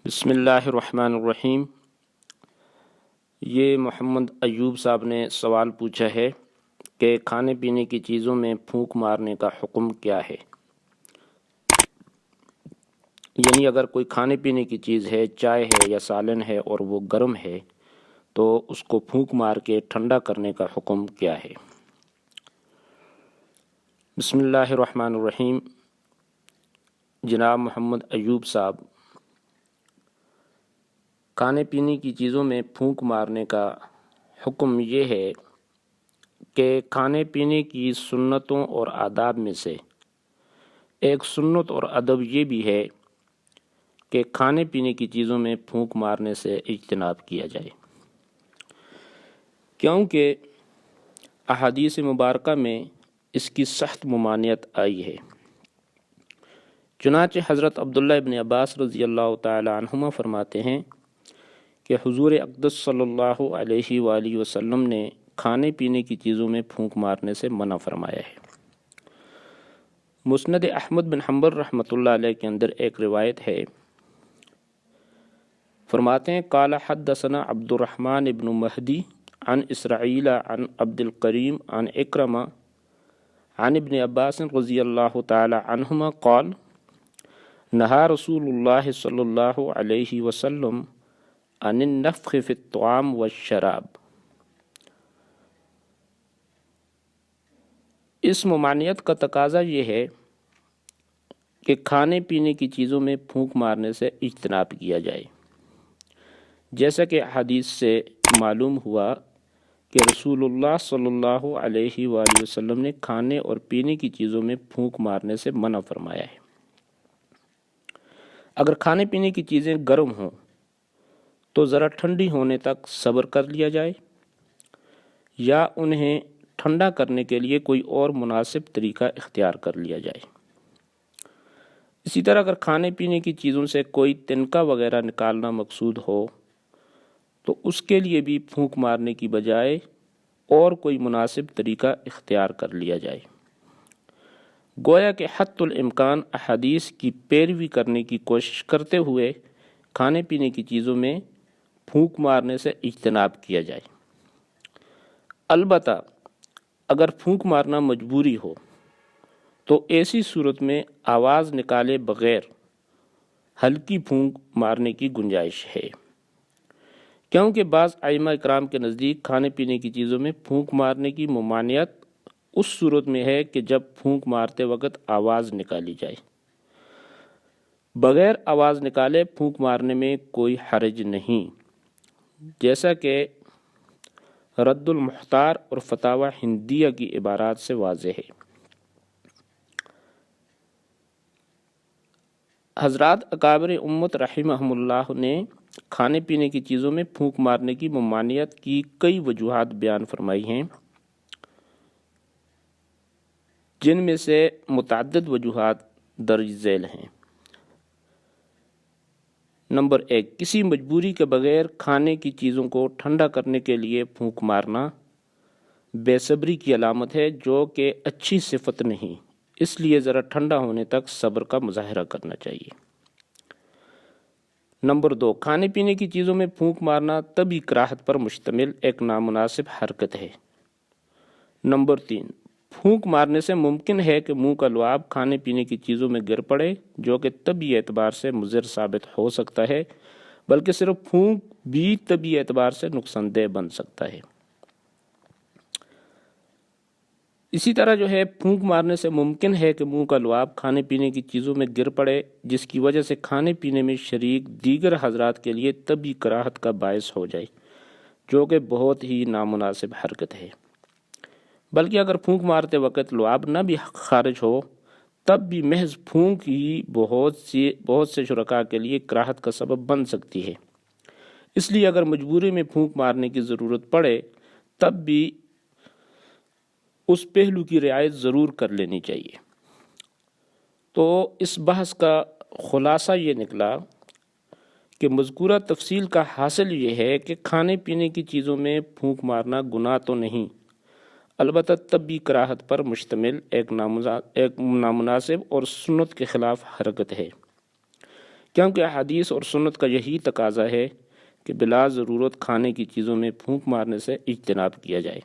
بسم اللہ الرحمن الرحیم۔ یہ محمد ایوب صاحب نے سوال پوچھا ہے کہ کھانے پینے کی چیزوں میں پھونک مارنے کا حکم کیا ہے؟ یعنی اگر کوئی کھانے پینے کی چیز ہے، چائے ہے یا سالن ہے اور وہ گرم ہے تو اس کو پھونک مار کے ٹھنڈا کرنے کا حکم کیا ہے؟ بسم اللہ الرحمن الرحیم۔ جناب محمد ایوب صاحب، کھانے پینے کی چیزوں میں پھونک مارنے کا حکم یہ ہے کہ کھانے پینے کی سنتوں اور آداب میں سے ایک سنت اور ادب یہ بھی ہے کہ کھانے پینے کی چیزوں میں پھونک مارنے سے اجتناب کیا جائے، کیونکہ احادیث مبارکہ میں اس کی سخت ممانعت آئی ہے۔ چنانچہ حضرت عبداللہ ابن عباس رضی اللہ تعالی عنہما فرماتے ہیں کہ حضور اقدس صلی اللہ علیہ وآلہ وسلم نے کھانے پینے کی چیزوں میں پھونک مارنے سے منع فرمایا ہے۔ مسند احمد بن حنبل رحمۃ اللہ علیہ کے اندر ایک روایت ہے، فرماتے ہیں قال حدثنا عبد الرحمن ابن مہدی عن اسرائیل عن عبد القریم عن اکرمہ عن ابن عباس رضی اللہ تعالی عنہما قال نہا رسول اللہ صلی اللہ علیہ وسلم عن النفخ فی الطعام والشراب۔ اس ممانعت کا تقاضا یہ ہے کہ کھانے پینے کی چیزوں میں پھونک مارنے سے اجتناب کیا جائے، جیسا کہ حدیث سے معلوم ہوا کہ رسول اللہ صلی اللہ علیہ وآلہ وسلم نے کھانے اور پینے کی چیزوں میں پھونک مارنے سے منع فرمایا ہے۔ اگر کھانے پینے کی چیزیں گرم ہوں تو ذرا ٹھنڈی ہونے تک صبر کر لیا جائے، یا انہیں ٹھنڈا کرنے کے لیے کوئی اور مناسب طریقہ اختیار کر لیا جائے۔ اسی طرح اگر کھانے پینے کی چیزوں سے کوئی تنکا وغیرہ نکالنا مقصود ہو تو اس کے لیے بھی پھونک مارنے کی بجائے اور کوئی مناسب طریقہ اختیار کر لیا جائے۔ گویا کہ حتی الامکان احادیث کی پیروی کرنے کی کوشش کرتے ہوئے کھانے پینے کی چیزوں میں پھونک مارنے سے اجتناب کیا جائے۔ البتہ اگر پھونک مارنا مجبوری ہو تو ایسی صورت میں آواز نکالے بغیر ہلکی پھونک مارنے کی گنجائش ہے، کیونکہ بعض ائمہ اکرام کے نزدیک کھانے پینے کی چیزوں میں پھونک مارنے کی ممانعت اس صورت میں ہے کہ جب پھونک مارتے وقت آواز نکالی جائے۔ بغیر آواز نکالے پھونک مارنے میں کوئی حرج نہیں، جیسا کہ رد المختار اور فتاوی ہندیہ کی عبارات سے واضح ہے۔ حضرات اکابر امت رحمہم اللہ نے کھانے پینے کی چیزوں میں پھونک مارنے کی ممانعت کی کئی وجوہات بیان فرمائی ہیں، جن میں سے متعدد وجوہات درج ذیل ہیں۔ نمبر 1، کسی مجبوری کے بغیر کھانے کی چیزوں کو ٹھنڈا کرنے کے لیے پھونک مارنا بے صبری کی علامت ہے، جو کہ اچھی صفت نہیں، اس لیے ذرا ٹھنڈا ہونے تک صبر کا مظاہرہ کرنا چاہیے۔ نمبر 2، کھانے پینے کی چیزوں میں پھونک مارنا طبعی کراہت پر مشتمل ایک نامناسب حرکت ہے۔ نمبر 3، پھونک مارنے سے ممکن ہے کہ منہ کا لعاب کھانے پینے کی چیزوں میں گر پڑے، جو کہ طبعی اعتبار سے مضر ثابت ہو سکتا ہے، بلکہ صرف پھونک بھی طبعی اعتبار سے نقصان دہ بن سکتا ہے۔ اسی طرح پھونک مارنے سے ممکن ہے کہ منہ کا لعاب کھانے پینے کی چیزوں میں گر پڑے، جس کی وجہ سے کھانے پینے میں شریک دیگر حضرات کے لیے طبعی کراہت کا باعث ہو جائے، جو کہ بہت ہی نامناسب حرکت ہے۔ بلکہ اگر پھونک مارتے وقت لعاب نہ بھی خارج ہو تب بھی محض پھونک ہی بہت سے شرکاء کے لیے کراہت کا سبب بن سکتی ہے، اس لیے اگر مجبوری میں پھونک مارنے کی ضرورت پڑے تب بھی اس پہلو کی رعایت ضرور کر لینی چاہیے۔ تو اس بحث کا خلاصہ یہ نکلا کہ مذکورہ تفصیل کا حاصل یہ ہے کہ کھانے پینے کی چیزوں میں پھونک مارنا گناہ تو نہیں، البتہ طبعی کراہت پر مشتمل ایک نامناسب اور سنت کے خلاف حرکت ہے، کیونکہ حدیث اور سنت کا یہی تقاضا ہے کہ بلا ضرورت کھانے کی چیزوں میں پھونک مارنے سے اجتناب کیا جائے۔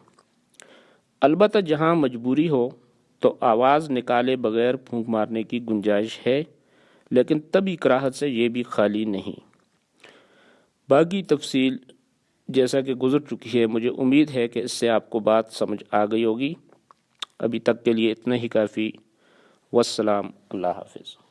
البتہ جہاں مجبوری ہو تو آواز نکالے بغیر پھونک مارنے کی گنجائش ہے، لیکن طبی کراہت سے یہ بھی خالی نہیں۔ باقی تفصیل جیسا کہ گزر چکی ہے، مجھے امید ہے کہ اس سے آپ کو بات سمجھ آ گئی ہوگی۔ ابھی تک کے لیے اتنا ہی کافی۔ والسلام، اللہ حافظ۔